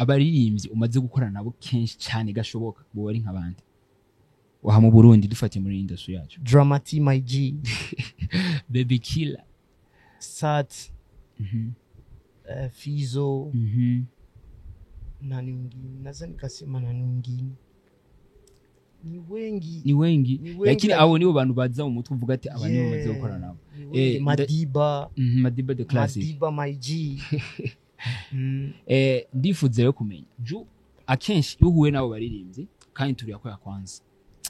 abaririmbyi umaze gukorana nabo kenshi cyane gashoboka bo ari nk'abandi waha mu Burundi dufate muri industry yacu? Dramati my G, Baby Killer, Sat, Fizo, nani mwingine naweza nikasema nani mwingine, ni wengi lakini abo nibo bantu baza mu mutwe uvuga ati aba nibo bamaze gukorana nabo. Madiba the classic, Madiba my G. Ndifuze yo kumenya ju akenshi iyo uhuye nabo baririmbyi kandi turi yakwa kwanza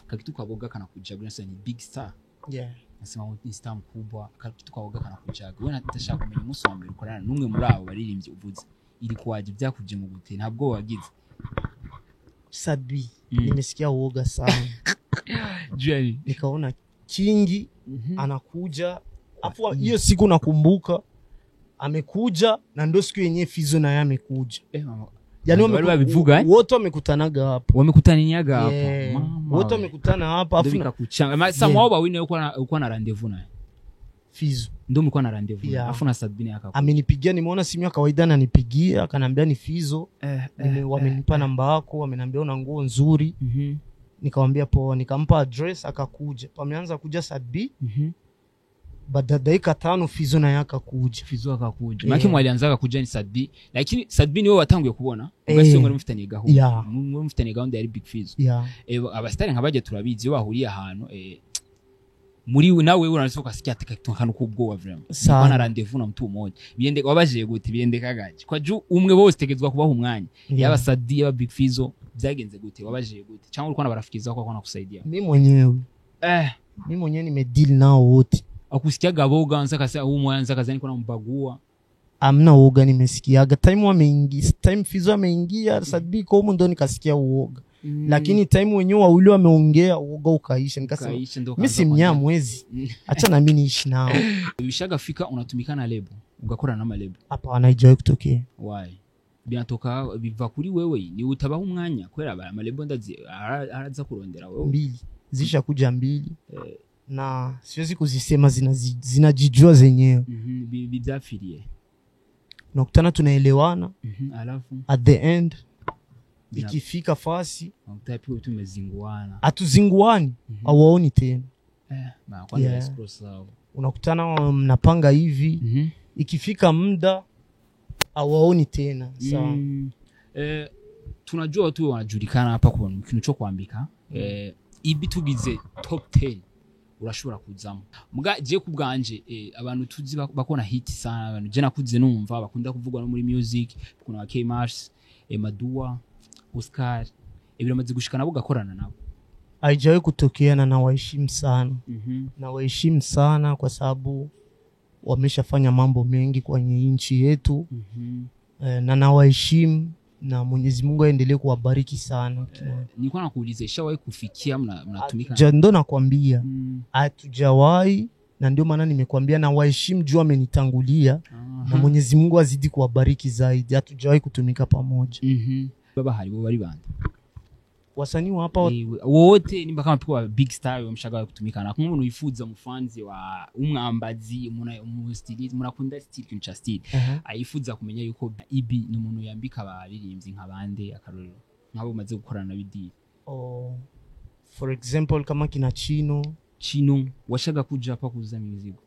kakitu kaboga kana kujaga nasa ni big star, nasema ni star mkubwa, kakitu kaboga kana kujaga wewe natashaka kumenya umunsi wa mbere ukorana numwe muri abo baririmbyi uvuze ili kwaje byakuje mu gute ntabwo wagize? Sabi nimesikia uoga sana Jani nikaona Kingi anakuja afu hiyo siku nakumbuka amekuja na ndio siku yenyewe Fizo na yeye amekuja. Yani wote wamekutanaga hapa. Wamekutaniniaga hapa. Mama. Wote wamekutana hapa afu nikakuchanga. Samuel Bawine uko na rendezvous naye. Fizo ndio mlikuwa na rendezvous. Afu na Sabine akakuja. Amenipigia, nimeona simu ya kawaida ananipigia, akanambia ni Fizo. Wamenipa namba yako, wameniambia una nguo nzuri. Nikamwambia poa, nikampa address akakuja. Pameanza kuja Sabi. Baada dakika 5 Fizo na yaka kuja. Fizo akakuja. Maki mwalianza kuja ni Sabi, lakini Sabi ni wewe watanguye kubona. Ugasi ngo mufitanye gahunda. Mu mufitanye gahunda ya Big Fizo. Abastari nkabaje turabizi bahuriye ahantu muri nawe uransoka sikia tekatokana kubwoba vraiment. Bana rendezvous na mtu mmoja. Biende wabaje gute biende kagaje. Kwa ju umwe bose tegezwa kubaho umwanya. Yaba Sadi yaba Big Fizo byagenze gute wabaje gute. Cyangwa uriko nabarafikiza ko kusaidia. Mimi mwenyewe nimedeal nao wote. Akusikia gaboga anza kasa umwanza kazani kuna mbagua. Amna uoga nimesikiaga time wameingia, time Fizo ameingia Sabi kwa huko ndo nikasikia uoga. Lakini time wenyewe wawili wameongea uoga ukaisha, nikasema mimi si mnyamwezi acha na mimi niishi nao. Bishaga fika unatumika na lebo ugakora na malebo hapa wanaijoy kutokea why binatoka biva kuri wewe ni utabaho umwanya kwera malebo ndazi araza kurondera wewe mbili zisha kuja mbili na siwezi kuzisema zinajijua zenyewe bizafirie nakutana tunaelewana alafu at the end ikifika fasi utapiwa tumezinguana atuzinguani hawaoni tena na kwa express unakutana mnapanga hivi ikifika muda hawaoni tena sawa. Tunajua watu wanajulikana hapa kwa kintu cyo kwambika ibi tugize top 10 urashobora kuzamo muga je kubganje abantu tuzi bakona hit sana, abantu je nakuze numva bakunda kuvugwa no muri music, kuna wa K-Mars, Madua, Oscar, biramaze gushikana bugakorana nabo. Haijawahi kutokea na nawaheshimu sana. Nawaheshimu sana kwa sababu wameshafanya mambo mengi kwenye nchi yetu. Na nawaheshimu na Mwenyezi Mungu aendelee kuwabariki sana. Nilikuwa nakuuliza ishawahi kufikia mnatumika? Ndo nakwambia hatujawahi, na ndio maana nimekwambia na waheshimu juu amenitangulia. Na Mwenyezi Mungu azidi kuwabariki zaidi. Hatujawahi kutumika pamoja. Baba hari bo bari bande wasanii hapa wote nimba kama piko big star wamshagaye kutumika na kumwe umuntu yifuza mufanzi wa umwambazi umuntu stylist murakunda style kincha style ayifuza kumenya yuko ibi ni umuntu yambika abaririmbyi nk'abande akarorero nkabo maze gukorana na bidi. For example kama kina Chino washaga kuja hapa kuuza mizigo.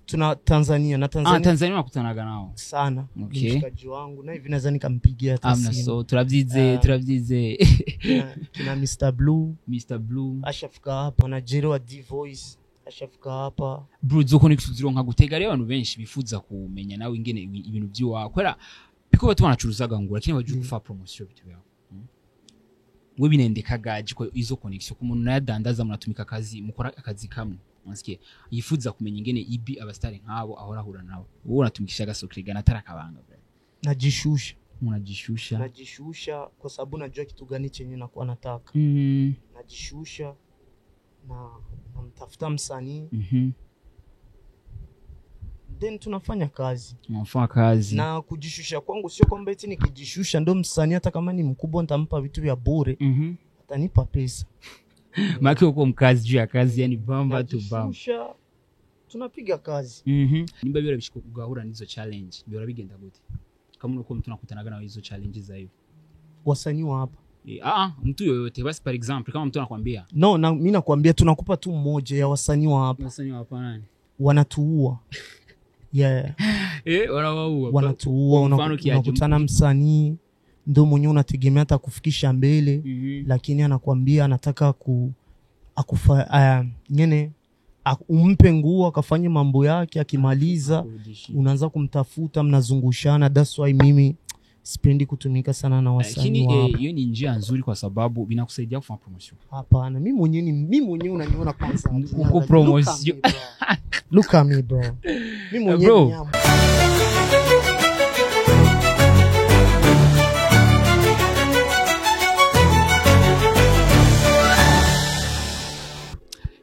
Tuna Tanzania na Tanzania nakutanaga nao sana. Mshikaji wangu na hivi naweza nikampigia hata simu. So turavyize kina Mr Blue ashafika hapa na Jero wa D-Voice ashafika hapa. Bro zoko nikuziro nka gutega rero abantu benshi bifuza kumenya nawe ingene ibintu byiwa kwera biko batu banacuruzaga ngo lakini baje kufa promotion bityo yao. We binendeka gaji ko izo connection ku muntu nayadandaza munatumika akazi mukora akazi kamwe. Mwansikie yifuza kumenya ingene ibi abastari nkabo ahora hura nabo. Wowe unatumikisha gasokriga natarakabanga bro. Najishusha kwa sababu najua kitu gani chenye nakuwa nataka. Najishusha na namtafuta msanii. Then tunafanya kazi. Na kujishusha kwangu sio kwamba eti nikijishusha ndo msanii hata kama ni mkubwa nitampa vitu vya bure. Atanipa pesa. Maki uko mkazi juu ya kazi yani bamba tu bamba. Tunapiga kazi. Nimba bira bishiko kugahura nizo challenge. Bira bigenda gute? kama uko mtu nakutanaga na hizo challenges za hivyo wasanii wa hapa mtu yoyote basi par example kama mtu anakuambia mimi nakwambia tunakupa tu mmoja ya wasanii wa hapa nani wanatuua wanatuua unakutana msanii ndio mwenyewe unategemea hata kufikisha mbele lakini anakuambia anataka umpe nguo akafanye mambo yake akimaliza unaanza kumtafuta mnazungushana. That's why mimi sipendi kutumika sana na wasanii wao. Lakini hiyo ni njia nzuri kwa sababu binakusaidia kufanya promotion. Hapana, mimi mwenyewe unaniona kwanza uko promotion. Look at me bro. Mimi mwenyewe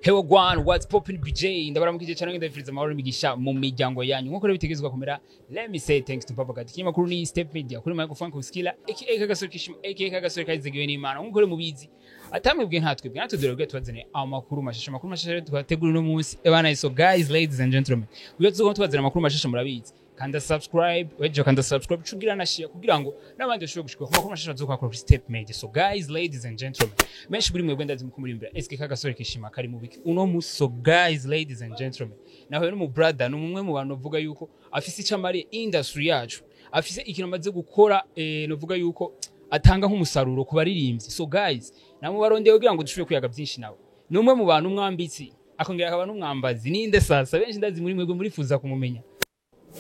Hello Gwan, what's poppin' BJ? Ndabaramukije cyane ndafiriza amahoro migisha mu miryango yanyu. Nkuko bitegezwa kumera. Let me say thanks to Papa Kat. Kinyamakuru ni Step Media. Kuri microphone ko skilla. aka Gasore Kishima, aka Gasore kazigiwe n'Imana. Nkuko re mubizi. Atamwebwe natwe dore twazane amakuru mashasha twategura no munsi. Ebana so guys, ladies and gentlemen. Uyo twazana amakuru mashasha murabizi. Kanda subscribe, kanda subscribe chugira na share kugira ngo nabandi bashobora gushika kuma mashasha zo kwa Step Media. So guys, ladies and gentlemen, meshi buri mwebwe ndazi mukumurimbira aka Gasore Kishima kari mu biki uno musi. So guys, ladies and gentlemen, naho no mu brother no mumwe mu bantu vuga yuko afise icamari industry yacu, afise ikintu amaze gukora no vuga yuko atanga nk'umusaruro ku baririmbyi. So guys, namwe barondeye kugira ngo dushobore kuyaga byinshi nawe. Numwe mu bantu mwambitsi akongera akaba n'umwambazi ninde sasa benshi ndazi muri mwebwe murifuza kumumenya.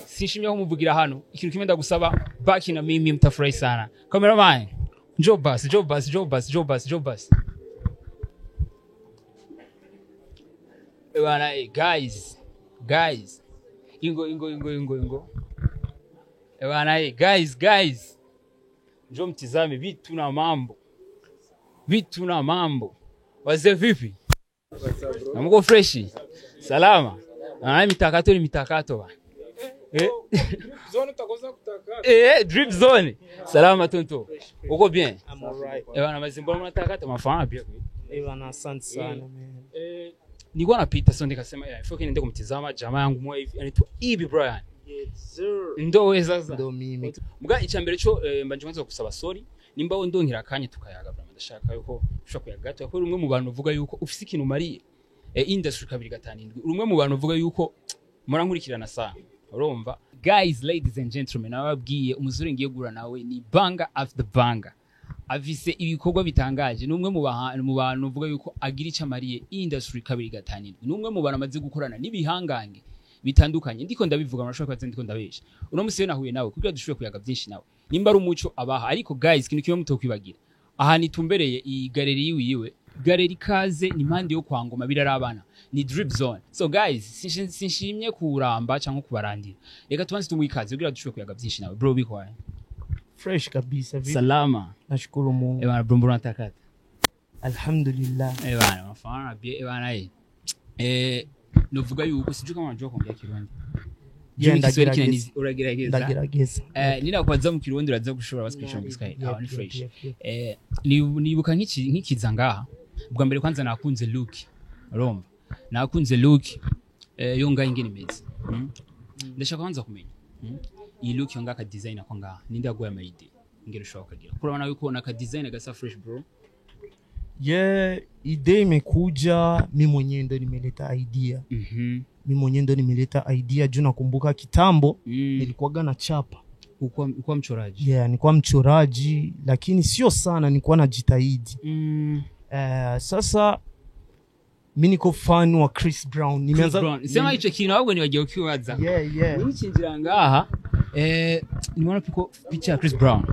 Sishimye aho muvugira hano ikintu kimwe ndagusaba baki na mimi mtafurahi sana. Cameraman Joe Bass. Bwana guys ingo bwana guys njoo mtizame vitu na mambo wazee vipi na mko fresh salama na mitakato bwana zone utakoza kutaka drip zone salama tonto uko bien I'm alright bwana mazimbo mnatakata mafanya pia bwana asante sana man nilikuwa napita sio nikasema ifo niende kumtizama jamaa yangu mwa hivi anaitwa Ibi Brian. Yes sir. Ndo weza sasa. Ndo mimi. Muga icambere cyo mbanje kwanza kusaba sorry nimba wo ndonkira kanye tukayaga bra ndashaka yuko ushaka kuyagato ko rumwe mu bantu uvuga yuko ufise ikintu mariye industry 257 rumwe mu bantu uvuga yuko murankurikirana sana urumva. Guys, ladies and gentlemen, nababwiye umuzuri ngiye gura nawe ni banga after banga. Avise ibikorwa bitangaje numwe mu bantu uvuga yuko agira icamariye industry 257 numwe mu bantu amaze gukorana nibihangange bitandukanye ndiko ndabivuga amashaka kwatse ndiko ndabesha uno musiyo nahuye nawe kugira dushobore kuyaga byinshi nawe nimba ari umuco abaha. Ariko guys, kintu kiyo mutokwibagira aha nitumbereye i galeri yiwe galeri kaze ni mpande yo kwa Ngoma birarabana ni drip zone. So guys, sinshimye kuramba cyangwa kubarandira reka tubanze tumwikaze kugira dushobore kuyaga byinshi nawe bro. Bikwaye fresh kabisa vipi? Salama. Nashukuru Mungu. Bwana Brombo natakata. Alhamdulillah. Bwana mafana bwana novuga yuko sijuka mwanjo kuongea Kirundi. Ndagerageza. Nina kwaza mu Kirundi uraza gushobora basikisha mu Sky. Ni fresh. Nibuka nkikiza ngaha. Bwa mbere kwanza nakunze look. Urumva? Nakunze look yonga ingene imeze. Ndashaka kwanza kumenya. Iyi look yonga ka design ako ngaha ninde yagoye amayide ngere ushaka kugira kurabana yuko na ka design gasa fresh bro. Idea imekuja mimi mwenyewe ndo nimeleta idea. Mimi mwenyewe ndo nimeleta idea juu nakumbuka kitambo nilikuwa na chapa. Ulikuwa mchoraji? Nilikuwa mchoraji lakini sio sana, nilikuwa najitahidi. Sasa mimi niko fan wa Chris Brown. Nimeanza sema hicho kintu ahubwo niwagiye ukiwaza. Mimi cinjira ngaha nimeona picha ya Chris Brown.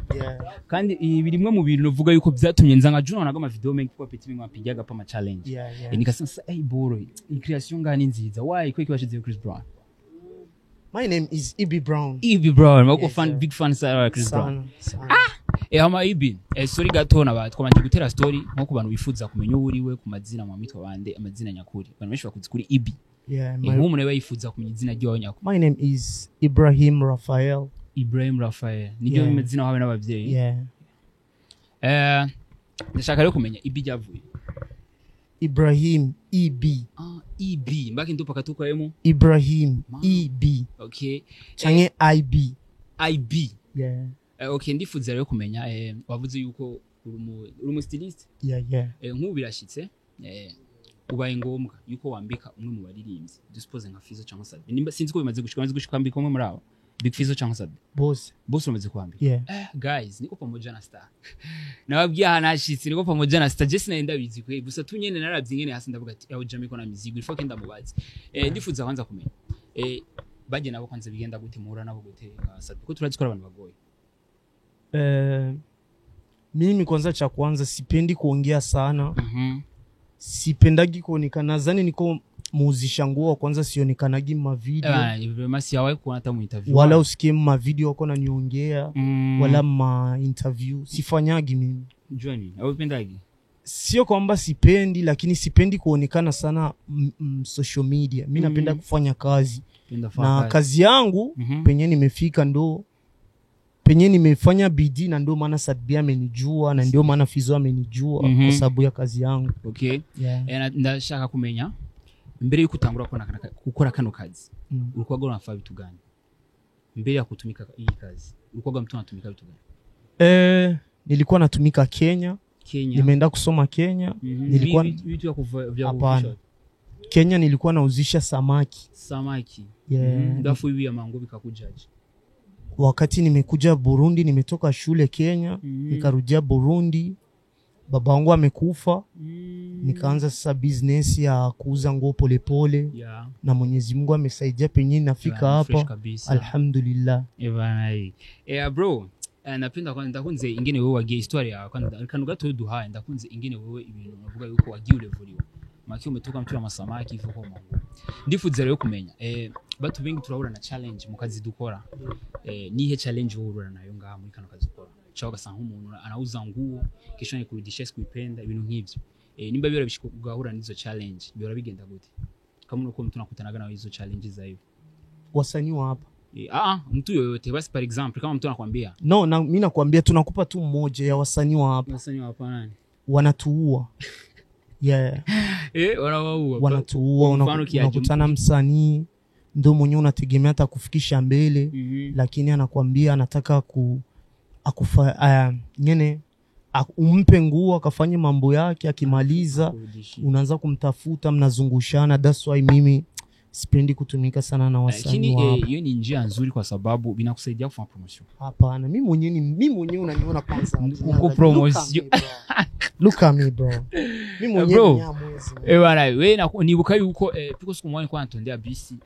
Kandi birimwe mu bintu novuga yuko byatumye nza nka Juno nagama video mengi kwa peti bimwe apigaga pa ma challenge. Nikasema boro iyi creation ngani nziza why ko kibashize Chris Brown. My name is Ibi Brown. Ibi Brown mako fan big fan sa Chris Brown. Hama Ibi sorry gato na twamanje gutera story nko ku bantu bifuza kumenya uriwe ku mazina mu mitwe bande amazina nyakuri bantu benshi bakuzi kuri Ibi. Umuntu nawe yifuza kumenya izina ryawe nyakuri. My name is Ibrahim Raphael. Nijyo imezina wawe n'abavyeyi. Ndashaka rero kumenya Ibi ryavuye. Ibrahim Ibi. Ibi mbaki ndo pakatuko yemo Ibrahim Ibi. Okay. Change IB. yeah okay ndifuza rero kumenya wavuze yuko uri umu stylist nk'ubu birashitse ubaye ngombwa yuko wambika umwe mu baririmbyi duspose nka Fizo cyangwa Sadbi nimba sinzi ko bimaze gushika mbika umwe muri abo Big Fizo cyangwa Sadbi boss umaze kwambika guys niko pamoja na Star nababwiye hanashitse niko pamoja na Star just naenda bizi kwe gusa tunyene naravye ngene hasi ndavuga ati aho Jamie ko na mizigo ifo kenda mubazi ndifuza kwanza kumenya baje nabo kwanza bigenda gute muhura nabo gute Sadbi ko turazikora abantu bagoye mimi kwanza cha kwanza sipendi kuongea sana sipendagi kuonekana nadhani niko muuzisha nguo kwanza sionekanagi ma video masi yawe kuona hata mu interview wala usikie ma video wako na niongea wala ma interview sifanyagi mimi Johnny au pendagi sio kwamba sipendi lakini sipendi kuonekana sana social media mimi napenda kufanya kazi na kazi yangu penye nimefika ndo penye nimefanya bidii na ndio maana Sadbi amenijua na ndio maana Fizo amenijua kwa sababu ya kazi yangu. Okay. Ndashaka kumenya mbere yuko utangura gukora kano kazi. Ulikuwa unafanya vitu gani? Mbere ya kutumika hii kazi. Ulikuwa mtu anatumika vitu gani? Nilikuwa natumika Kenya. Nimeenda kusoma Kenya. Nilikuwa vitu ya kuvya Kenya nilikuwa nauzisha samaki. Ndafu hivi ya mango bikakujaje? Wakati nimekuja Burundi nimetoka shule Kenya nikarudia Burundi baba wangu amekufa nikaanza sasa business ya kuuza nguo polepole na Mwenyezi Mungu amesaidia penye nafika hapa alhamdulillah bro napenda kwanza ndakunze ingine wewe wagie historia yako kanu gato duha ndakunze ingine wewe ibintu navuga yuko wagie ulevuriwa maki umetoka mtu wa masamaki ivuko mango ndifuza rero kumenya batu bengi turahura na challenge mu kazi dukora nihe challenge uhura nayo ngaha muri kano kazi dukora cyaga sanga umuntu anauza nguo kisha nikurudisha sikuipenda ibintu nk'ivyo nimba bira bishiko kugahura nizo challenge bira bigenda gute kama uko mtu nakutanaga na hizo challenges za hivyo wasanii hapa mtu yoyote basi par exemple kama mtu anakuambia no mimi nakwambia tunakupa tu mmoja ya wasanii hapa nani wanatuua wanatuua unakutana msanii ndio mwenyewe unategemea hata kufikisha mbele lakini anakuambia anataka umpe nguo akafanye mambo yake akimaliza unaanza kumtafuta mnazungushana that's why mimi sipendi kutumika sana na wasanii lakini hiyo ni njia nzuri kwa sababu binakusaidia kufanya promotion hapana mimi mwenyewe unaniona kwanza uko promotion look at me bro mimi mwenyewe nyamwezi bana wewe nibuka yuko piko siku mwana kwa ntondea bisi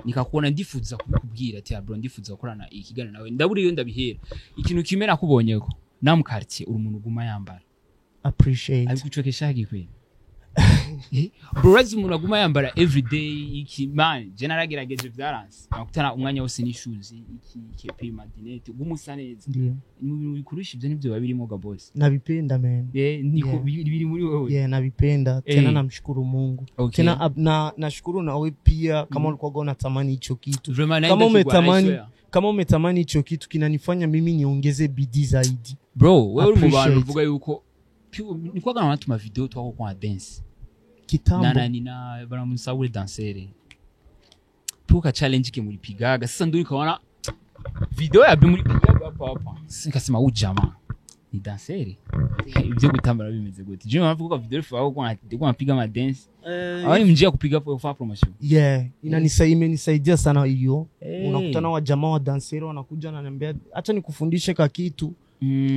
nikakuona ndifuza kubwira ati bro ndifuza gukorana ikigana nawe ndaburi yo ndabihera ikintu kimena kubonyeko namukartie uri umuntu guma yambara appreciate abikuchokesha gikwe bro razi umuntu aguma yambara every day iki man generagerageje balance nakutana umwanya wose ni shoes iki kepi madinete gumusa neza mu bikurushi ibyo nibyo babirimo ga boss nabipenda man niko biri muri wewe nabipenda tena namshukuru Mungu tena nashukuru na wewe pia kama ulikuwa unatamani hicho kitu kama umetamani hicho kitu kinanifanya mimi niongeze bidii zaidi bro wewe uri mu bantu uvuga yuko niko kana watu ma video twako kwa dance kitambo na baramusaule dansere tuka challenge ke mulipigaga sasa ndio nikaona video ya muri pigaga hapa sikasema ujama ni dansere ibyo gutambara bimeze gute je mwavuga video fao kwa piga ma dance awani mjia kupiga for promotion imenisaidia sana hiyo unakutana wa jamaa wa dansere wanakuja na niambia acha nikufundishe ka kitu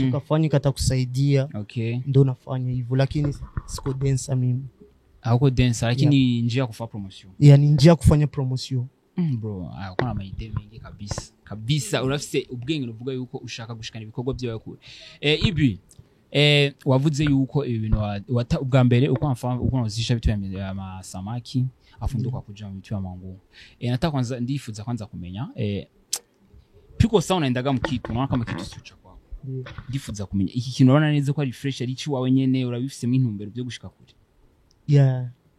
tukafanya katakusaidia ndio nafanya hivyo lakini siko dancer mimi hauko dancer lakini njia kufa promotion ni njia kufanya promotion bro kuna maide mengi kabisa urafise ubwenge uvuga yuko ushaka gushikana ibikorwa byawe kure ibi wavuze yuko ibintu ubwa mbere uko unazisha bitu ya masamaki afunduka kuja mu bitu ya mango nataka kwanza ndifuza kwanza kumenya piko sawa unaendaga mkitu unaona kama kitu sicho kwako ndifuza kumenya iki kintu urana neza ko ari fresh ari ci wawe nyene urabifise mu intumbero byo gushika kure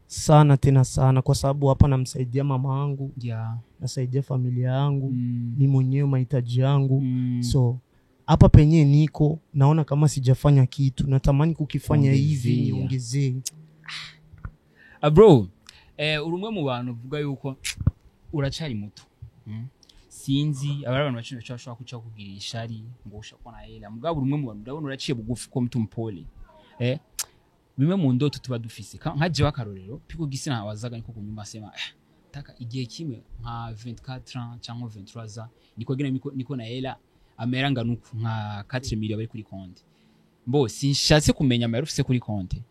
sana tena sana kwa sababu hapa namsaidia mama yangu nasaidia familia yangu ni mwenyewe mahitaji yangu so hapa penye niko naona kama sijafanya kitu natamani kukifanya hivi niongezee bro urumwe mu bantu uvuga yuko uracari muto sinzi abantu bacyo bashobora kuca kugira ishari ngo ushakona hela mugabo rumwe mu bantu ndabona uraciye bugufi ko mtumpole bimwe mu ndoto tuba dufise nkaje wakarorero piko gisina wazaga niko kunyuma sema taka igihe kimwe nka 24 ans cyangwa 23 ans niko gina niko na hela ameranga nuko nka 4 millions bari kuri konti mbo sinshatse kumenya amera ufise kuri konti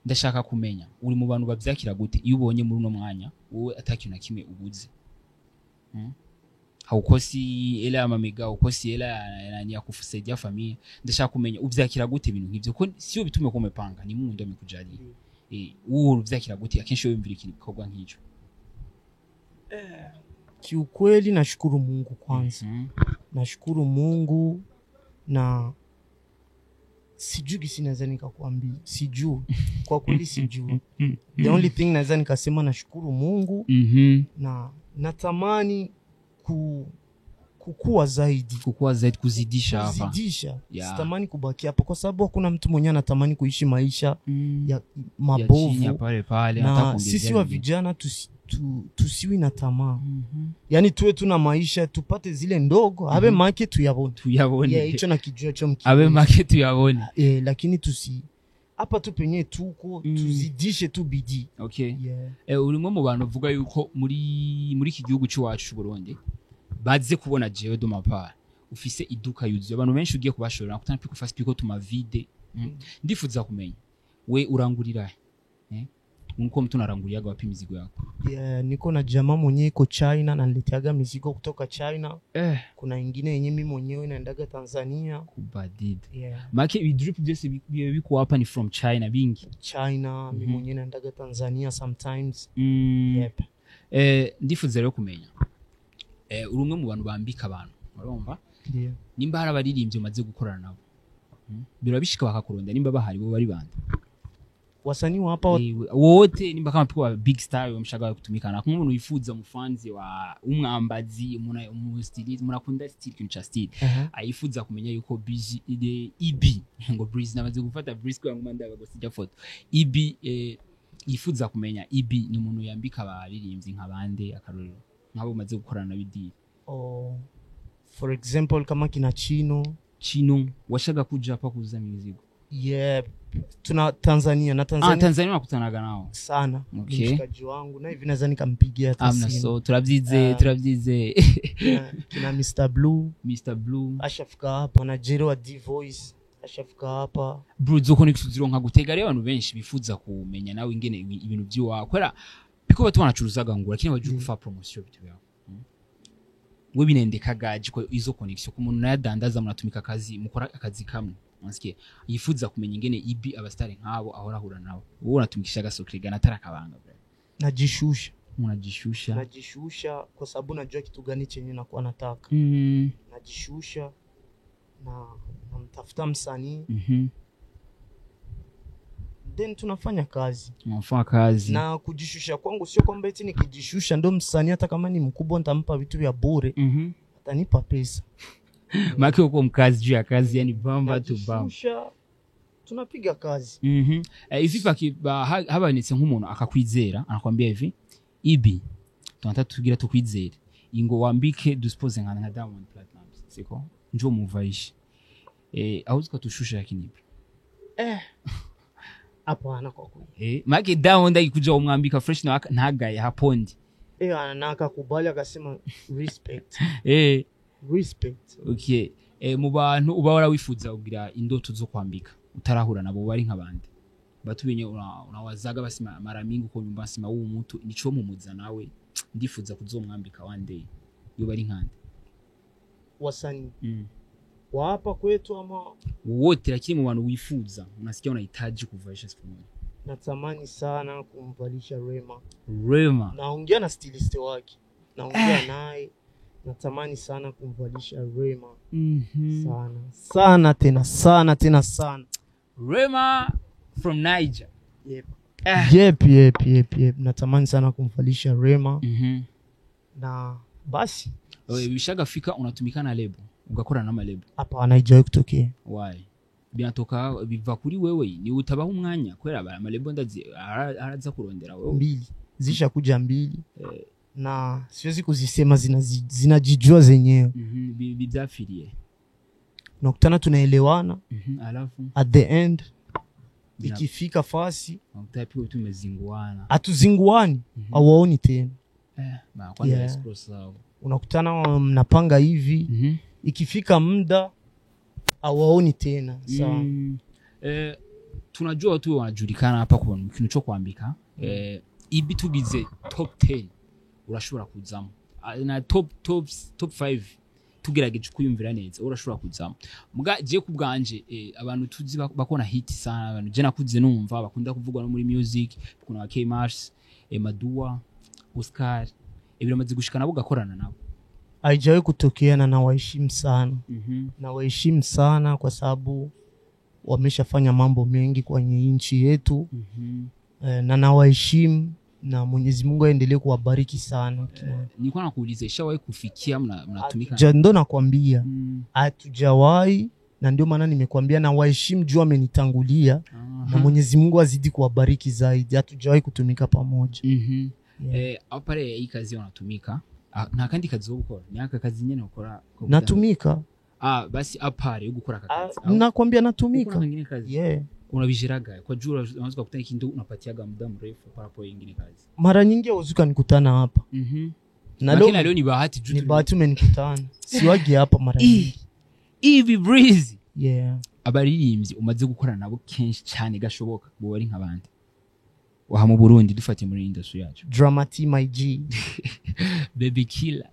ndashaka kumenya uri mu bantu bavyakira gute iyo ubonye muri no mwanya wowe atakintu na kimwe ubuze haukosi ela amamega ukosi ela ya kufusaidia familia ndashaka kumenya uvyakira gute ibintu nk'ivyo ko siyo bitume ko mepanga ni mu ndome kujali uwo uvyakira gute akenshi yo imvira ikikorwa nk'icyo kiukweli nashukuru Mungu kwanza nashukuru Mungu na sijui gisi naweza nikakwambia sijui kwa kweli sijui the only thing naweza nikasema nashukuru Mungu na natamani kukua zaidi kuzidisha hapa sitamani kubaki hapa kwa sababu hakuna mtu mwenye anatamani kuishi maisha ya mabovu ya pale na sisi wa vijana tusiwi na tamaa yani tuwe tuna maisha tupate zile ndogo abe make tuyabone hicho na kijua cho mkini abe make tuyabone lakini hapa tu penye tuko tuzidishe tu bidii okay urimwe mu bantu vuga yuko muri iki gihugu cy'uwacu cy'u Burundi baze kubona jewe do mapara ufise iduka yuzuye abantu benshi ugiye kubashorera kutana piko fast piko tuma vide ndifuza kumenya we urangurira nko mtu naranguriaga wapi mizigo yako niko na jamaa mwenyewe iko China na niletiaga mizigo kutoka China kuna nyingine yenye mimi mwenyewe naendaga Tanzania kubadid maki vidrip just biko hapa ni from China bingi China mimi mwenyewe naendaga Tanzania sometimes ndifuza rero kumenya urumwe mu bantu bambika abantu urumva nimba hari abaririmbye maze gukorana nabo birabishika bakakuronda nimba bahari bo bari bande wasanii hapa wote nimba kama piko big star wamshaka kutumikana kwa umuntu yifuza mufanzi wa umwambazi umuntu stylist murakunda style kincha style ayifuza kumenya yuko busy ide EB ngo breeze namaze gufata breeze kwa ngumanda bagosija foto EB yifuza kumenya EB ni umuntu yambika abaririmbyi nk'abande akarorero nkabo maze gukorana bidiri for example kama kina Chino washaga kuja hapa kuuza mizigo tuna Tanzania nakutanaga nao sana mshikaji wangu na hivi naweza nikampigia hata simu so turavyize kina Mr Blue ashafika hapa na Jero wa D Voice ashafika hapa bro zoko nikuziro nka gutega rero abantu benshi bifuza kumenya nawe ingene ibintu byiwa kwera biko batu banacuruzaga ngo lakini baje kufa promotion bitu yao we binendekaga jiko izo connection ku muntu nayadandaza munatumika akazi mukora akazi kamwe Manske yifuza kumenya ingene ibi abastari nkabo ahorahura nabo uwo natumikisha gasokrigana tarakabanga bro najishusha kwa sababu najua kitu gani chenye nakuwa nataka najishusha na namtafuta msanii then tunafanya kazi na kujishusha kwangu sio kwamba eti nikijishusha ndo msanii hata kama ni mkubwa nitampa vitu vya bure atanipa pesa maki uko mkazi juu ya kazi yani bamba to bamba tunapiga kazi hivi haba nitse nk'umuntu akakwizera anakwambia hivi ibi tunataka tugira tukwizere ingo wambike duspose nka Diamond Platnumz siko njo muvaisha auzuka tushusha yakini hapana kwa kweli maki Diamond akikuja umwambika fresh na ntagaye hapondi anakakubali akasema respect respect okay mu bantu uba warawifuza kugira indoto zo kwambika utarahura nabo bari nk'abandi batubenye unawazaga basima maramingi uko nyumba basima uwo muntu nico mumuza nawe ndifuza kuzomwambika one day yo bari nkande wasani wa hapa kwetu ama wote lakini mu bantu wifuza unasikia unahitaji kuvaisha siku moja natamani sana kumvalisha Rema naongea na stylist wake naongea naye natamani sana kumvalisha Rema sana sana Rema from Niger yep natamani sana kumvalisha Rema na basi wewe bishagafika unatumika na lebo ugakora na malebo hapa anaijaye kutokea why binatoka biva kuri wewe ni utabaho umwanya kwera amalebo ndazi araza kurondera wewe mbili zisha kuja mbili na siwezi kuzisema, zinajijua zenyewe. Bizafirie unakutana tunaelewana, alafu at the end ikifika fasi unakutapiwa tumezinguana, atuzinguani hawaoni tena. Kwanza express sawa, unakutana mnapanga hivi, ikifika muda hawaoni tena. Sawa. Tunajua watu wanajulikana hapa kwa kintu cyo kwambika. Ibi tugize top 10 urashobora kuzamo, na top 5 tugerageje kuyumvira neza urashobora kuzamo. Muga je kubwanje abantu tuzi bakona hit sana, abantu je nakuze numva bakunda kuvugwa no muri music, kuna wa K-Mars, Madua, Oscar, biramaze gushikana bugakorana nabo. Haijawahi kutokea, na nawaheshimu sana. Nawaheshimu sana kwa sababu wameshafanya mambo mengi kwenye nchi yetu. Na nawaheshimu, na Mwenyezi Mungu aendelee kuwabariki sana. Nilikuwa nakuuliza ishawahi kufikia mnatumika? Ndo nakwambia hatujawahi, na ndio maana nimekwambia na waheshimu juu amenitangulia. Na Mwenyezi Mungu azidi kuwabariki zaidi. Hatujawahi kutumika pamoja. Apare hii kazi wanatumika na kandi kazi zo gukora ni aka kazi nyene ukora natumika. Basi apare ugukora kazi nakwambia natumika. Unabishiraga kwa juu unaweza kukutana kindu unapatiaga muda mrefu para po nyingine kazi. Mara nyingi uzuka nikutana hapa. Na leo ni bahati juu. Ni bahati umenikutana. Siwagi hapa mara nyingi. Ivy Breezy. Abaririmbyi umaze gukora nabo kenshi cyane gashoboka bo bari nk'abandi. Waha mu Burundi dufate muri industry yacu. Dramati my G. Baby Killer.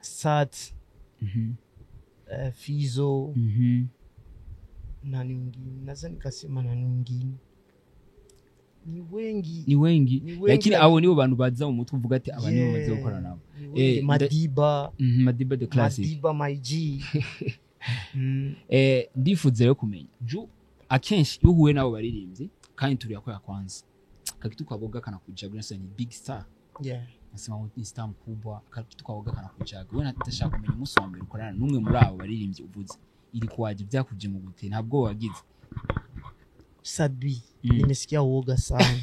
Sat. Fizo. Nani mwingine? Naweza nikasema nani mwingine? Ni wengi. Lakini abo nibo bantu baza mu mutwe uvuga ati aba nibo baze gukora nabo. Madiba. Madiba the classic. Madiba my G. Ndifuze yo kumenya. Akenshi iyo uhuye nabo baririmbyi kandi turi yakora kwanza. Kakitu kaboga kana kujaga nasa ni big star. Nasema ni star mkubwa, kakitu kaboga kana kujaga. Wewe natashaka kumenya umunsi wa mbere ukorana numwe muri abo baririmbyi uvuze. Ili kwaje byakuje mu gute ntabwo wagize? Sadbi nimesikia uoga sana.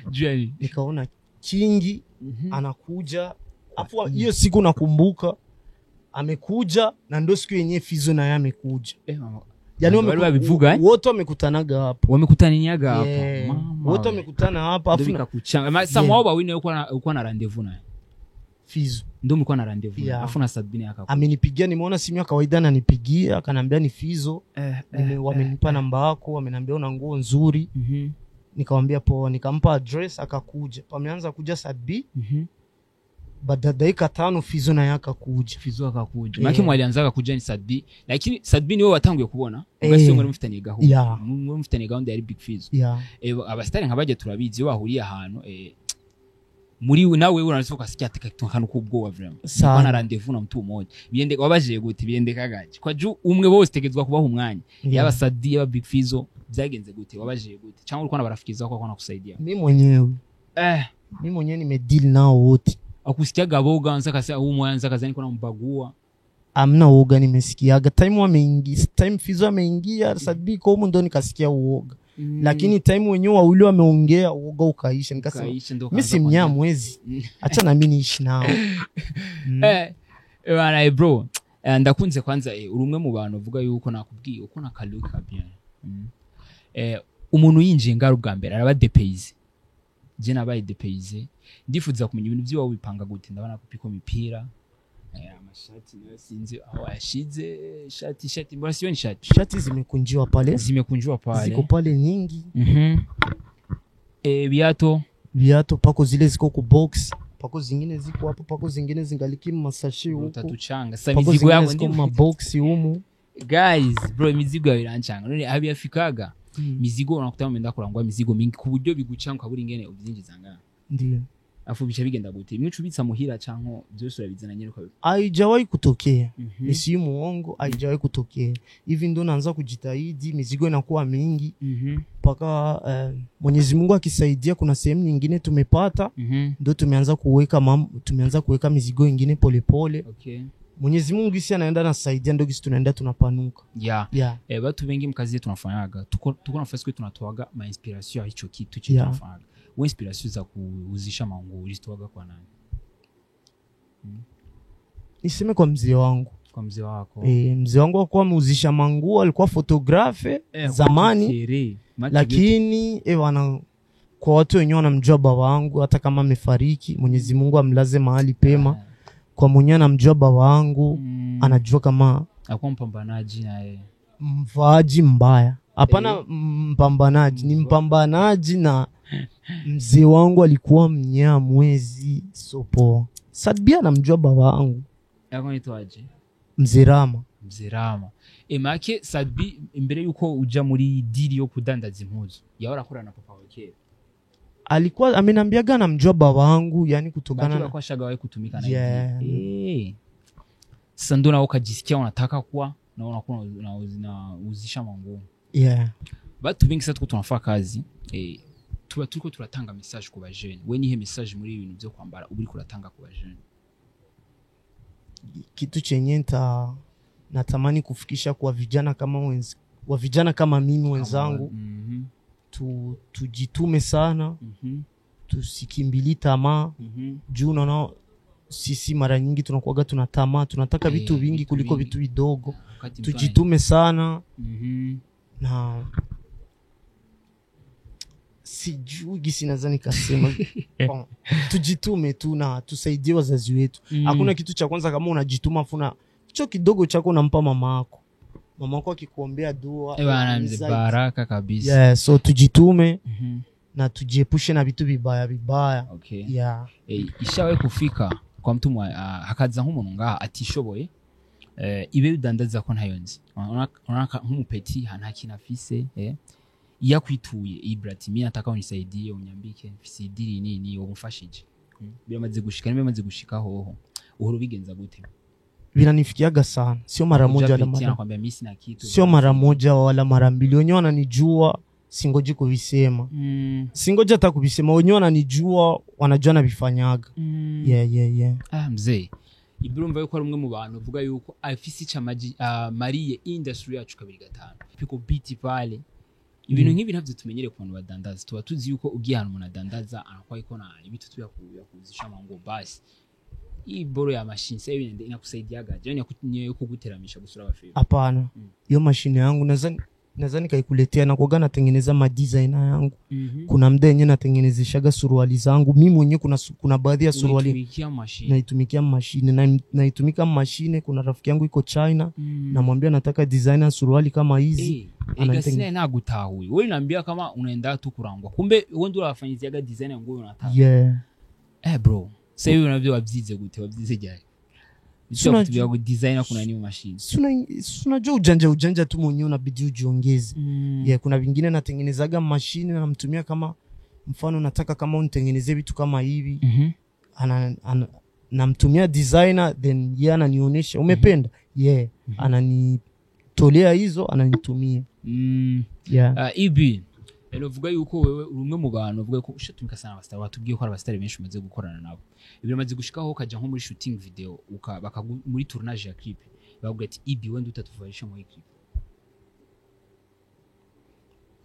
Jeni nikaona Kingi anakuja, afu hiyo siku nakumbuka amekuja, na ndio siku yenyewe Fizo na yeye amekuja. Yani wote wamekutanaga hapo. Wamekutaniniaga hapo. Wote wamekutana hapa afu nikakuchanga. Samuel Bawine uko na rendezvous naye. Fizo ndio mlikuwa na rendezvous. Afu na Sadbini akakuja. Amenipigia, nimeona simu ya kawaida ananipigia, akanambia ni Fizo. Wamenipa namba yako, wamenambia una nguo nzuri. Nikamwambia poa, nikampa address akakuja. Pameanza kuja Sadbi. Baada dakika 5 Fizo na yaka kuja. Fizo akakuja. Maki mwalianza kuja ni Sadbi. Lakini Sadbi ni wewe watanguye kubona. Ugasio muri mufitanye gahunda. Muri mufitanye gahunda ya Big Fizo. Abastari nkabaje turabizi bahuriye ahantu muri nawe uranse ukasikia atakatokana kubwo wa vraiment. Bana rendezvous na mtu mmoja. Biende wabaje gute biendeka gaje. Kwa juu umwe bose tegezwa kubaho umwanya. Yaba Sadbi yaba Big Fizo byagenze gute wabaje gute. Cyangwa ulikuwa nabarafikiza kwa nakusaidia. Mimi mwenyewe nimedeal nao wote. Akusikia gaboga anza kasa umwanza kazani kuna mbagua. Amna uoga nimesikiaga. Time Fizo ameingia Sadbi kwa huko ndo nikasikia uoga. Lakini time wenyewe wawili wameongea uoga ukaisha. Nikasema mimi si mnyamwezi. Acha na mimi niishi nao. Bana bro, ndakunze kwanza urumwe mu bantu uvuga yuko nakubwiye uko nakaluka bien. Umuntu yinjiye ngaru bwa mbere araba depays. Je nabaye depays. Ndifuza kumenya ibintu byo wabipanga gute. Ndabona kupiko mipira. Amashati nayo sinzi aho yashize. Shati mbona siyo ni shati zimekunjiwa pale. Ziko pale nyingi. Viato pako zile ziko ku box, pako zingine ziko hapo, pako zingine zingaliki masashi huko. Utatuchanga. Sasa mizigo yako ndio ma box humu. Guys, bro mizigo yawe iranchanga. None abiyafikaga. Mizigo unakutama menda kurangwa mizigo mingi kuburyo bigucanga kaburi ngene ubyinjiza ngana. Ndio. Afu bicha bigenda gute? Mwicubitsa muhira canko byose urabizana nyene kwa. Haijawahi kutokea. Nisi muongo, haijawahi kutokea. Hivi ndo naanza kujitahidi, mizigo inakuwa mingi. Paka Mwenyezi Mungu akisaidia kuna sehemu nyingine tumepata, ndo tumeanza kuweka mizigo nyingine polepole. Mwenyezi Mungu isi anaenda na saidia, ndo kisi tunaenda tunapanuka. Watu wengi mkazi yetu tunafanyaga. Tuko nafasi kwa tunatoaga ma inspiration ya hicho kitu chetu tunafanyaga. Inspiration za kuuzisha manguo ulitoaga kwa nani? Niseme kwa mzee wangu. Kwa mzee wako. Mzee wangu alikuwa muuzisha manguo, alikuwa fotografe zamani. Lakini kwa watu wenyewe wanamjua baba wangu hata kama amefariki, Mwenyezi Mungu amlaze mahali pema. Kwa mwenyewe anamjua baba wangu, anajua kama alikuwa mpambanaji na yeye. Mvaaji mbaya. Hapana mpambanaji, ni mpambanaji na mzee wangu alikuwa Mnyamwezi sopo. Sadbi anamjua baba wangu. Yako anaitwaje? Mzirama. Make Sadbi imbere yuko uja muri dili yo kudandaza impuzu yahora akora na papa wake. Alikuwa amenambiaga anamjua baba wangu, yani kutokana na kwa shaga wae kutumika na hivi. Sasa ndo nao kajisikia unataka kuwa na unakuwa unauzisha manguo. Batu bingi sasa tuko tunafanya kazi tuko turatanga message ku bajene. We nihe message muri ibintu byo kwambara uburi kuratanga ku bajene? Kitu chenye natamani kufikisha kwa vijana kama mimi wenzangu, tujitume sana, tusikimbili tamaa. Juu unaona sisi mara nyingi tunakuaga tunatamaa, tunataka vitu vingi kuliko vitu vidogo. Tujitume sana. Na sijui gisi nadhani kasema tujitume tu na tusaidie wazazi wetu. Hakuna kitu cha kwanza kama unajituma funa hicho kidogo chako unampa mama yako akikuombea dua baraka kabisa. So tujitume na tujiepushe na vitu vibaya. Ishawe kufika kwa mtu hakaza nk'umuntu ngaha atishoboye ibe bidandaza ko ntayonzi unaka nk'umupeti nta kinafise yakwituye Ibrahim nataka unisaidie unyambike mfise idiri nini umfashije biramaze gushika hoho uhuru bigenza gute? Vinanifikiaga sana, sio mara moja wala mara mbili. Wenyewe wananijua, singoji kuvisema. Singoji hata kuvisema, wenyewe wananijua, wanajua na vifanyaga. Mzee Ibrahim yuko ari umwe mu bantu uvuga yuko afisi cha mariye industry yacu 2-5 piko biti pale. Ibintu nk'ibi ntabyo tumenyere ku bantu badandaza. Tuba tuzi yuko ugihana umuntu adandaza anakuwa iko na ibitu tuyakuzisha mango basi. Iboro ya machine sasa hivi inakusaidiaga je ni kuguteramisha gusura abafiri? Hapana. Hiyo mashine yangu nadhani kaikuletea na kuaga natengeneza ma designer yangu. Kuna mda yenyewe natengenezeshaga suruali zangu mimi mwenyewe. Kuna baadhi ya suruali naitumikia mashine. Kuna rafiki yangu iko China, namwambia nataka designer suruali kama hizi. Gasina na gutahuye wewe naambia kama unaenda tu kurangwa, kumbe wewe ndio unafanyiziaga designer nguo unataka. Bro sasa hivi unavyo wabyize gute? Wabyize jari sio tu ya designer kuna new machine. Unajua ujanja tu mwenyewe unabidi ujiongeze. Kuna vingine natengenezaga mashine na namtumia kama mfano nataka kama unitengenezee vitu kama hivi. Namtumia designer then yeye ananionyesha umependa. Ananitolea hizo ananitumia. Ibi vuga yuko wewe urumwe mu bantu vuga ko ushatumika sana abastar batubwiye ko abastar benshi umaze gukorana nabo. Ibyo maze gushikaho kaja nko muri shooting video muri tournage ya clip bavuga ati Ibi wende utatuvaisha mu clip.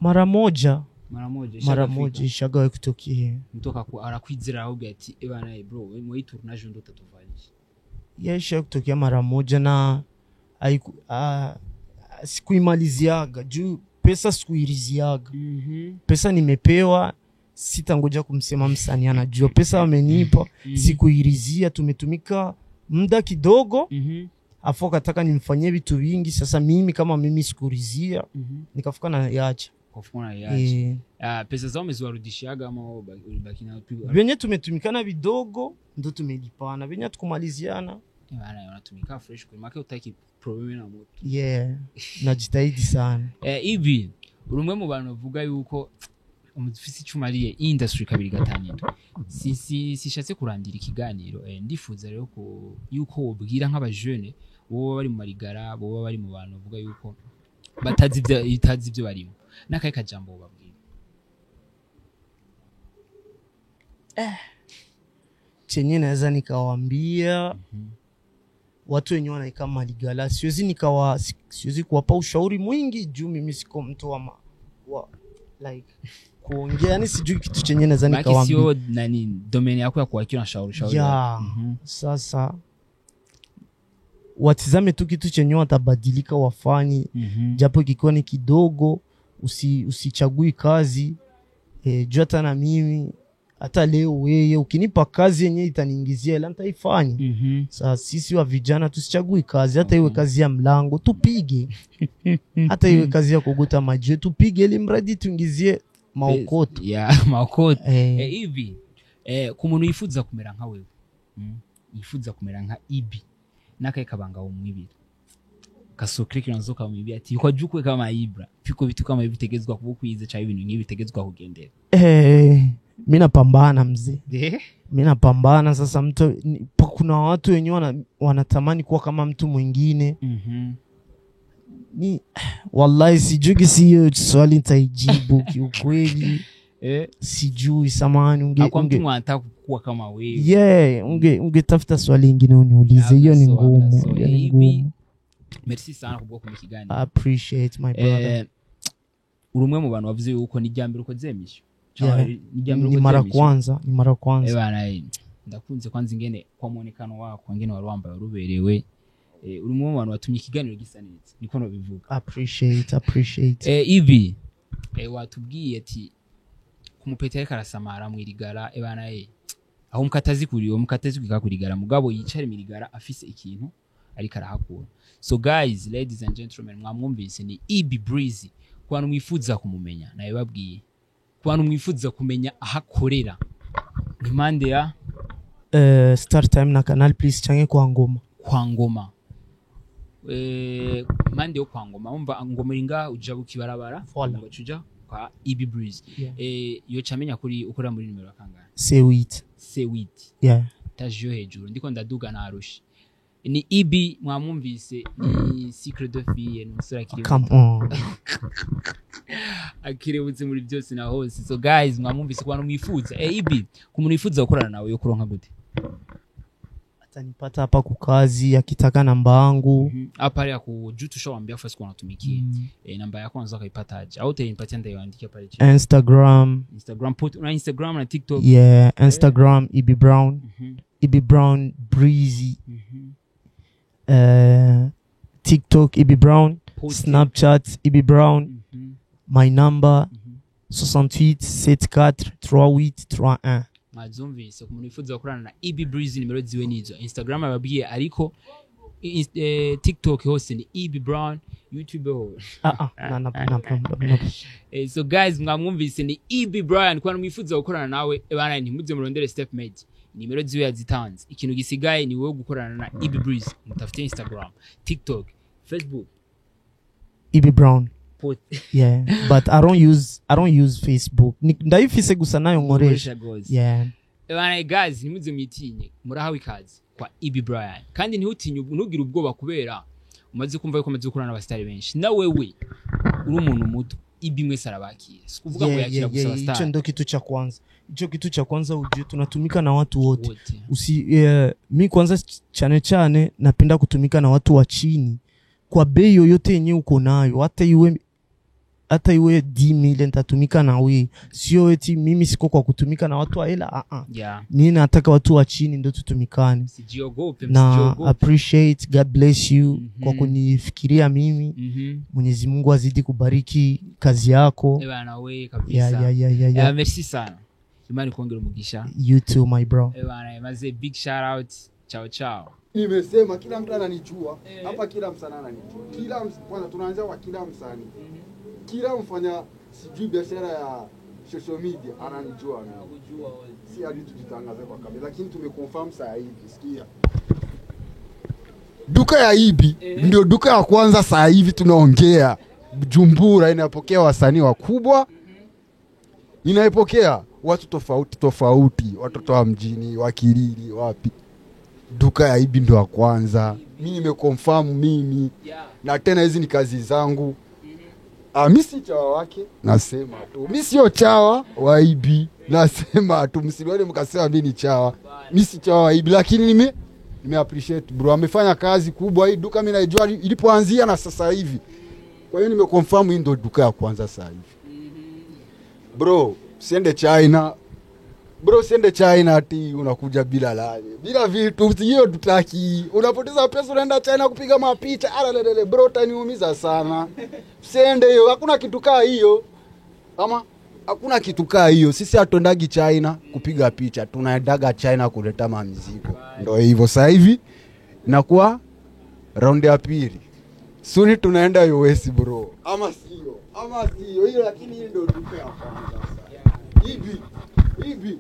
Mara moja ishagawe kutokea. Mtoka kwa arakwizira avuga ati bana bro mu tournage ndo utatuvaisha. Isha kutokea mara moja na sikuimaliziaga juu pesa sikuiriziaga. Pesa nimepewa, sitangoja kumsema msanii anajua. Pesa wamenipa, sikuirizia, tumetumika muda kidogo. Afu kataka nimfanyie vitu vingi, sasa mimi kama mimi sikurizia, nikafuka na yaacha. Pesa zao umeziwarudishiaga ama ulibaki na pigo? Venye tumetumikana vidogo ndo tumelipana. Venye tukumaliziana unatumika fresh kwa maana utaki problem na moto. Najitahidi sana. Ibi urumwe mu bantu bavuga yuko umufisi cumariye industry 2-5. Sishatse kurandira ikiganiro. Ndifuza rero ko yuko wobwira nk'abajene bo bari mu marigara, bo bari mu bantu bavuga yuko batazi ibyo barimo. Nakaye kajambo babwira. Chenye naweza nikawaambia watu wenyewe wanaika maligala, siwezi kuwapa ushauri mwingi juu mimi siko mtu like kuongea, yani sijui kitu chenye naweza nikawaambia. Sio nani domain yako ya kuakia na shauri. Sasa watizame tu kitu chenye watabadilika wafanye, japo kikiwa ni kidogo, usichagui kazi. Jua hata na mimi hata leo wewe ukinipa kazi yenye itaniingizia hela nitaifanya. Sasa sisi wa vijana tusichagui kazi, hata iwe kazi ya mlango tupige. Hata iwe kazi ya kugota maji tupige, ili mradi tuingizie maokoto. Maokoto. Hivi kumuntu yifuza kumera nka wewe. Yifuza kumera nka Ibi. Nakaye kabanga umwibira. Kasokiriki nazoka umwibira ati kwa jukwe kama Ibra. Fiko vitu kama hivi bitegezwa kubukwize cha ibintu ngibi bitegezwa kugendera. Mimi napambana mzee. Mimi napambana. Sasa mtu kuna watu wenyewe wanatamani kuwa kama mtu mwingine. Ni wallahi sijui siyo swali nitaijibu kiukweli. Sijui samani kwa mtu anataka kuwa kama wewe. Ungetafuta swali lingine uniulize, hiyo ni ngumu. Merci sana kubwo kumikigani. Appreciate my brother. Urumwe mu bantu bavuze uko ni jambiro uko zemisho. Ni mara kwanza. Bana ndakunze kwanza ingene kwa muonekano wako ingene warwambaye ruberewe. Urumwe mu bantu batumye ikiganiro gisa neza. Niko no bivuga. Appreciate. Ibi watubwiye ati kumupete ariko arasamara mwirigara bana aho mukatazi kikakurigara mugabo yicare mirigara afise ikintu ariko arahakura. So guys, ladies and gentlemen, mwamwumvise ni Ibi Breezy. Kwantu mwifuza kumumenya naye babwiye. Kwantu mwifuza kumenya ahakorera. Nimande ya Star Time na Canal Plus change kwa Ngoma. Mande yo kwa Ngoma. Umva Ngoma ringa ujabu kibarabara. Ugacuja kwa Ibi Breezy. Yo chamenya kuri ukora muri numero kangahe? C8. Yeah. Tajo hejuru. Ndiko ndaduga na Arushi. Ni Ibi mwamwumvise ni Secret de Fille n'umusore akiri. Come on. Akirebutse muri byose na hose. So guys mwamwumvise kwa mwifuza. Ibi kumuntu yifuza gukorana nawe yo kuronka gute? Atanipata hapa kukazi akitaka namba yangu. Hapa ya kujutu tushawaambia first kwa natumikie. Namba yako unaweza kuipata aje? Au utanipatia ndio iandike pale chini. Instagram na Instagram na TikTok. Yeah, Instagram Ibi Brown. Ibi Brown Breezy. TikTok Ibi Brown, Snapchat Ibi Brown. My number 68743831. Mazumvise kumuntu yifuza gukorana na Ibi Breezy nimero ziwe nizo. Instagram ababwiye ariko TikTok hose ni Ibi Brown, YouTube ho. No. So guys mwamwumvise ni Ibi Brown kwa mwifuza gukorana nawe bana ntimuze murondere step mate. Nimero ziwe yazitanze. Ikintu gisigaye ni wowe gukorana na Ibi Breezy. Mutafite Instagram, TikTok, Facebook. Ibi Brown. Yeah, but I don't use Facebook. Ndayifise gusa nayo nkoresha. Yeah. Bana guys ntimuze mwitinye. Murahawe ikazi kwa Ibi Brown. Kandi ntutinye ntugire ubwoba kubera umaze kumva yuko umaze gukorana n'abastari benshi. Na wewe uri umuntu muto. Ibi mwese arabakira. Sikuvuga ngo yakira gusa abastari. Ico ndo kitu cha kwanza. Ujue tunatumika na watu wote. Mimi kwanza chane napenda kutumika na watu wa chini. Kwa bei yoyote yenye uko nayo, hata iwe 10,000 nitatumika na wewe. Sio eti mimi siko kwa kutumika na watu wa hela. Mimi nataka watu wa chini ndio tutumikane. Sijiogope. Appreciate, God bless you kwa kunifikiria mimi. Mwenyezi Mungu azidi kubariki kazi yako. Bana wewe kabisa. Yeah. Merci sana. Imani kuongera umugisha. You too my bro. Bana maze big shout out. Ciao. Nimesema kila mtu ananijua. Hapa kila msanii ananijua. Kwanza tunaanza kwa kila msanii. Kila mfanya sijui biashara ya social media ananijua mimi. Si hadi tujitangaze kwa kamera lakini tumeconfirm saa hivi. Sikia. Duka ya Ibi ndio duka ya kwanza saa hivi tunaongea. Bujumbura inapokea wasanii wakubwa. Inaipokea watu tofauti, watoto wa mjini, wakilili, wapi. Duka ya Ibi ndio ya kwanza. Mimi nimeconfirm mimi. Na tena hizi ni kazi zangu. Mimi si chawa wake, nasema tu. Mimi sio chawa wa Ibi, nasema tu. Msilione mkasema mimi ni chawa. Mimi si chawa wa Ibi lakini nime appreciate bro. Amefanya kazi kubwa hii duka mimi naijua ilipoanzia na sasa hivi. Kwa hiyo nimeconfirm hii ndio duka ya kwanza sasa hivi. bro, siende China. Bro, siende China ati unakuja bila lale. Bila vitu hiyo tutaki. Unapoteza pesa unaenda China kupiga mapicha. Alalele bro, taniumiza sana. Siende hiyo, hakuna kitu kaa hiyo. Ama hakuna kitu kaa hiyo. Sisi hatuendagi China kupiga picha. Tunaendaga China kuleta mzigo. Ndio hivyo sasa hivi inakuwa round ya pili. Suni tunaenda US bro. Ama sio hiyo, lakini hii ndio tupe hapa sasa. Hivi